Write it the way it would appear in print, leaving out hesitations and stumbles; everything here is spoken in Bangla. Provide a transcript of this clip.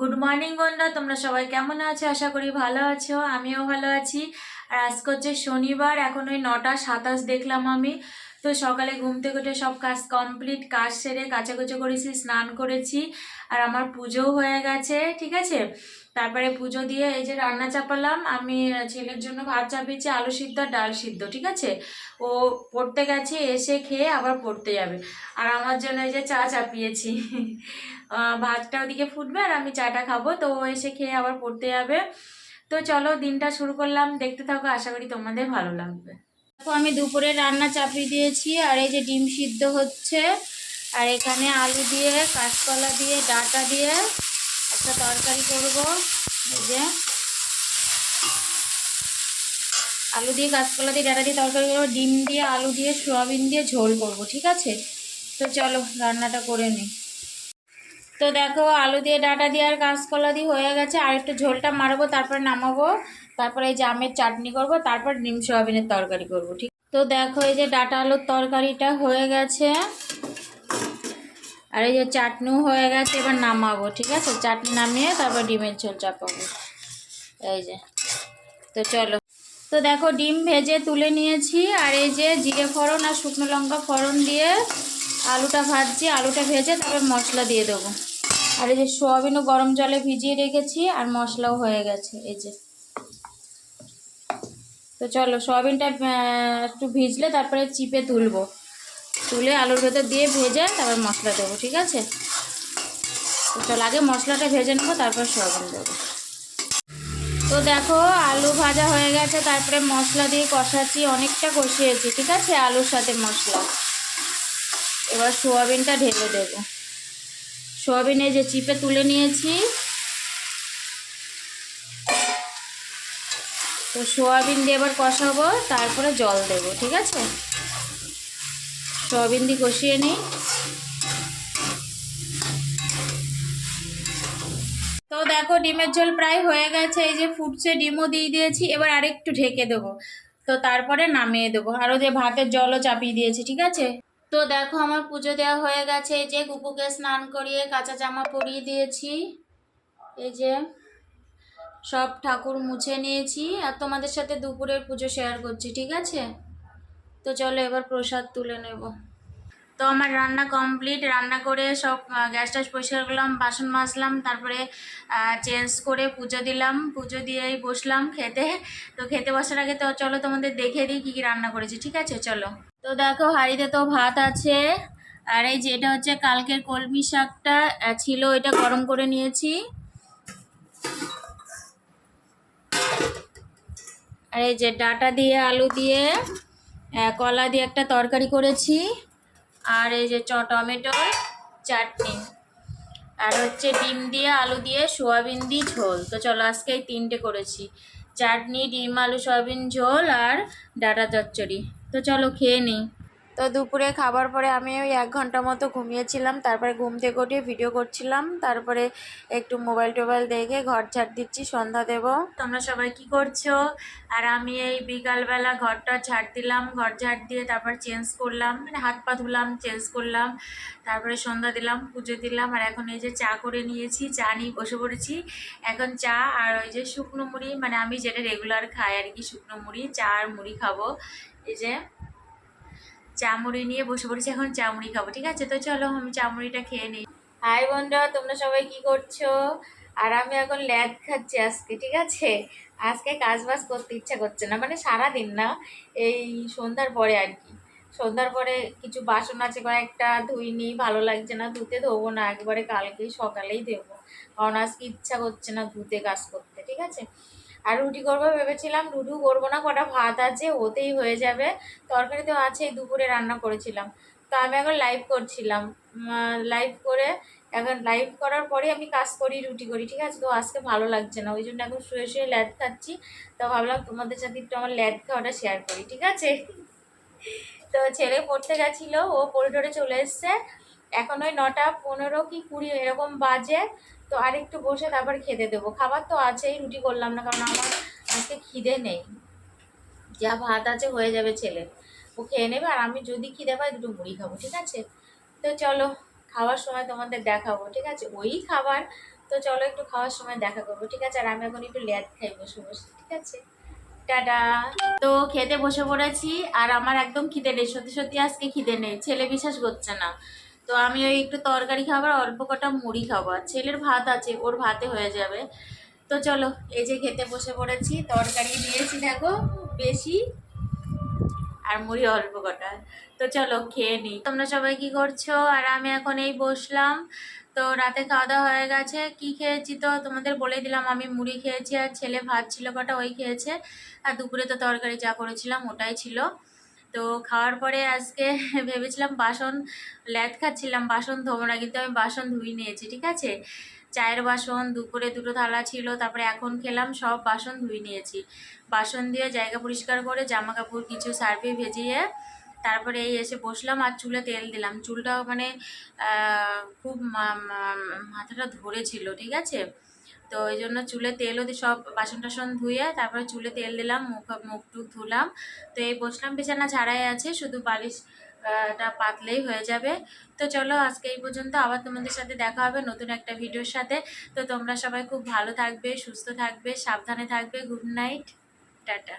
গুড মর্নিং বন্ধুরা, তোমরা সবাই কেমন আছো? আশা করি ভালো আছো, আমিও ভালো আছি। আর আজকে হচ্ছে শনিবার, এখন ওই 9:27 দেখলাম আমি। তো সকালে ঘুম থেকে উঠে সব কাজ কমপ্লিট, কাজ সেরে কাচাকুচো করেছি, স্নান করেছি, আর আমার পুজোও হয়ে গেছে, ঠিক আছে। তারপরে পুজো দিয়ে এই যে রান্না চাপালাম আমি। ছেলের জন্য ভাত চাপিয়েছি, আলু সিদ্ধ আর ডাল সিদ্ধ, ঠিক আছে। ও পড়তে গেছে, এসে খেয়ে আবার পড়তে যাবে। আর আমার জন্য এই যে চা চাপিয়েছি। ভাতটা ওদিকে ফুটবে আর আমি চাটা খাবো, তো ও এসে খেয়ে আবার পড়তে যাবে। তো চলো দিনটা শুরু করলাম, দেখতে থাকো, আশা করি তোমাদের ভালো লাগবে। দেখো আমি দুপুরে রান্না চাপিয়ে দিয়েছি, আর এই যে ডিম সিদ্ধ হচ্ছে, আর এখানে আলু দিয়ে কাঁচকলা দিয়ে ডাঁটা দিয়ে একটা তরকারি করব। এই যে আলু দিয়ে কাঁচকলা দিয়ে ডাঁটা দিয়ে তরকারি করবো, ডিম দিয়ে আলু দিয়ে সয়াবিন দিয়ে ঝোল করব, ঠিক আছে। তো চলো রান্নাটা করে নিই। তো দেখো আলু দিয়ে ডাঁটা দিয়ে আর কাঁচকলা দিয়ে হয়ে গেছে, আর একটু ঝোলটা মারবো, তারপরে নামাবো। তারপরে এই যে আমের চাটনি করব, তারপর ডিম সয়াবিনের তরকারি করব, ঠিক। তো দেখো এই যে ডাঁটা আলুর তরকারিটা হয়ে গেছে, আর এই যে চাটনিও হয়ে গেছে, এবার নামাবো, ঠিক আছে। চাটনি নামিয়ে তারপর ডিমের ঝোল চাপাবো, এই যে। তো চলো। তো দেখো ডিম ভেজে তুলে নিয়েছি, আর এই যে জিরে ফোড়ন আর শুকনো লঙ্কা ফোড়ন দিয়ে আলুটা ভাজছি, আলুটা ভেজে তারপর মশলা দিয়ে দেবো। আর এই যে সোয়াবিনও গরম জলে ভিজিয়ে রেখেছি, আর মশলাও হয়ে গেছে, এই যে। তো চলো সোয়াবিনটা একটু ভিজলে তারপরে চিপে তুলবো, তুলে আলুর ভেতর দিয়ে ভেজে তারপর মশলা দেবো, ঠিক আছে। তো চলো আগে মশলাটা ভেজে নেবো, তারপর সোয়াবিন দেবো। তো দেখো আলু ভাজা হয়ে গেছে, তারপরে মশলা দিয়ে কষাচ্ছি, অনেকটা কষিয়েছি, ঠিক আছে, আলুর সাথে মশলা। এবার সোয়াবিনটা ঢেলে দেবো। সোয়াবিনে যে চিপে তুলে নিয়েছি, তো সোয়াবিন দিয়ে এবার কষাবো, তারপরে জল দেবো, ঠিক আছে। সোয়াবিন দিয়ে কষিয়ে নিই। তো দেখো ডিমের ঝোল প্রায় হয়ে গেছে, এই যে ফুটছে, ডিমও দিয়ে দিয়েছি, এবার আরেকটু ঢেকে দেবো। তো তারপরে নামিয়ে দেবো, আরও যে ভাতের জলও চাপিয়ে দিয়েছি, ঠিক আছে। তো দেখো আমার পুজো দেওয়া হয়ে গেছে, এই যে গুপুকে স্নান করিয়ে কাঁচা জামা পরিয়ে দিয়েছি, এই যে সব ঠাকুর মুছে নিয়েছি, আর তোমাদের সাথে দুপুরের পুজো শেয়ার করছি, ঠিক আছে। তো চলো এবার প্রসাদ তুলে নেব। তো আমার রান্না কমপ্লিট, রান্না করে সব গ্যাস ট্যাস পরিষ্কার করলাম, বাসন মাজলাম, তারপরে চেঞ্জ করে পুজো দিলাম, পুজো দিয়েই বসলাম খেতে। তো খেতে বসার আগে তো চলো তোমাদের দেখে দিই কী কী রান্না করেছি, ঠিক আছে, চলো। তো দেখো হাঁড়িতে তো ভাত আছে, আর এই যে এটা হচ্ছে কালকের কলমি শাকটা ছিল, এটা গরম করে নিয়েছি। আর এই যে ডাঁটা দিয়ে আলু দিয়ে কলা দিয়ে একটা তরকারি করেছি, আর এই যে টমেটোর চাটনি, আর হচ্ছে ডিম দিয়ে আলু দিয়ে সোয়াবিন দিয়ে ঝোল। তো চলো আজকে এই তিনটে করেছি, চাটনি, ডিম আলু সোয়াবিন ঝোল আর ডাঁটা চচ্চড়ি। তো চলো খেয়ে নিই। তো দুপুরে খাবার পরে আমি ওই 1 ঘন্টা মতো ঘুমিয়েছিলাম, তারপরে ঘুম থেকে উঠে ভিডিও করছিলাম, তারপরে একটু মোবাইল টোবাইল দেখে ঘর ঝাড় দিচ্ছি, সন্ধ্যা দেব। তোমরা সবাই কি করছো? আর আমি এই বিকালবেলা ঘরটা ঝাড় দিলাম, ঘর ঝাড় দিয়ে তারপর চেঞ্জ করলাম, মানে হাত পা ধুলাম, চেঞ্জ করলাম, তারপরে সন্ধ্যা দিলাম, পুজো দিলাম, আর এখন এই যে চা করে নিয়েছি, চা নিয়ে বসে পড়েছি। এখন চা আর ওই যে শুকনো মুড়ি, মানে আমি যেটা রেগুলার খাই আর কি, শুকনো মুড়ি, চা আর মুড়ি খাবো। এই যে চা মুড়ি নিয়ে বসে পড়েছি, এখন চা মুড়ি খাবো, ঠিক আছে। তো চলো আমি চা মুড়িটা খেয়ে নিই। হাই বন্ধুরা, তোমরা সবাই কি করছো? আর আমি এখন ল্যাদ খাচ্ছি আজকে, ঠিক আছে। আজকে কাজ বাজ করতে ইচ্ছা করছে না, মানে সারাদিন না, এই সন্ধ্যার পরে আর কি। সন্ধ্যার পরে কিছু বাসন আছে কয়েকটা, ধুইনি, ভালো লাগছে না ধুতে, ধোবো না, একবারে কালকেই সকালেই দেবো, কারণ আজকে ইচ্ছা করছে না ধুতে, কাজ করতে, ঠিক আছে। আর রুটি করবো ভেবেছিলাম, রুটিও করবো না, কটা ভাত আছে ওতেই হয়ে যাবে, তরকারি তো আছেই, দুপুরে রান্না করেছিলাম। তো আমি এখন লাইভ করছিলাম, লাইভ করে এখন লাইভ করার পরে আমি কাজ করি, রুটি করি, ঠিক আছে। তো আজকে ভালো লাগছে না, ওই জন্য এখন শুয়ে শুয়ে ল্যাদ খাচ্ছি। তো ভাবলাম তোমাদের সাথে একটু আমার ল্যাদ খাওয়াটা শেয়ার করি, ঠিক আছে। তো ছেলে পড়তে গেছিলো, ও পড়ে টরে চলে এসছে, এখন ওই 9:15 কি 20 এরকম বাজে। তো আরেকটু বসে তারপর খেতে দেবো, খাবার তো আছেই, রুটি করলাম না কারণ আমার আজকে খিদে নেই, যা ভাত আছে হয়ে যাবে, ছেলে ও খেয়ে নেবে, আর আমি যদি খিদে পাই দুটো মুড়ি খাবো, ঠিক আছে। তো চলো খাওয়ার সময় তোমাদের দেখাবো, ঠিক আছে। ওই খাবার তো চলো একটু খাওয়ার সময় দেখা করবো, ঠিক আছে? আর আমি এখন একটু ল্যাদ খাই বসে বসে, ঠিক আছে? টাটা। তো খেতে বসে পড়েছি, আর আমার একদম খিদে নেই, সত্যি সত্যি আজকে খিদে নেই, ছেলে বিশ্বাস করছে না। তো আমি ওই একটু তরকারি খাবার, অল্প কটা মুড়ি খাবো, আর ছেলের ভাত আছে, ওর ভাতে হয়ে যাবে। তো চলো, এই যে খেতে বসে পড়েছি, তরকারি দিয়েছি দেখো বেশি, আর মুড়ি অল্প কটা। তো চলো খেয়ে নিই। তোমরা সবাই কি করছো? আর আমি এখন এই বসলাম। তো রাতে খাওয়া দাওয়া হয়ে গেছে, কি খেয়েছি তো তোমাদের বলে দিলাম, আমি মুড়ি খেয়েছি, আর ছেলে ভাত ছিল কটা, ওই খেয়েছে। আর দুপুরে তো তরকারি যা করেছিলাম ওটাই ছিল। তো খাওয়ার পরে আজকে ভেবেছিলাম বাসন, ল্যাদ খাচ্ছিলাম বাসন ধোবো না, কিন্তু আমি বাসন ধুই নিয়েছি, ঠিক আছে? চায়ের বাসন, দুপুরে দুটো থালা ছিল, তারপরে এখন খেলাম, সব বাসন ধুই নিয়েছি। বাসন দিয়ে জায়গা পরিষ্কার করে জামা কাপড় কিছু সার্ফে ভেজিয়ে তারপরে এই এসে বসলাম, আর চুলে তেল দিলাম। চুলটা মানে খুব মাথাটা ধরেছিল, ঠিক আছে? তো ওই জন্য চুলে তেলও দিয়ে সব বাসন টাসন ধুয়ে তারপরে চুলে তেল দিলাম, মুখ টুক ধুলাম। তো এই বসলাম, বিছানা ছাড়াই আছে, শুধু বালিশ টা পাতলেই হয়ে যাবে। তো চলো আজকে এই পর্যন্ত, আবার তোমাদের সাথে দেখা হবে নতুন একটা ভিডিওর সাথে। তো তোমরা সবাই খুব ভালো থাকবে, সুস্থ থাকবে, সাবধানে থাকবে। Good night, tata.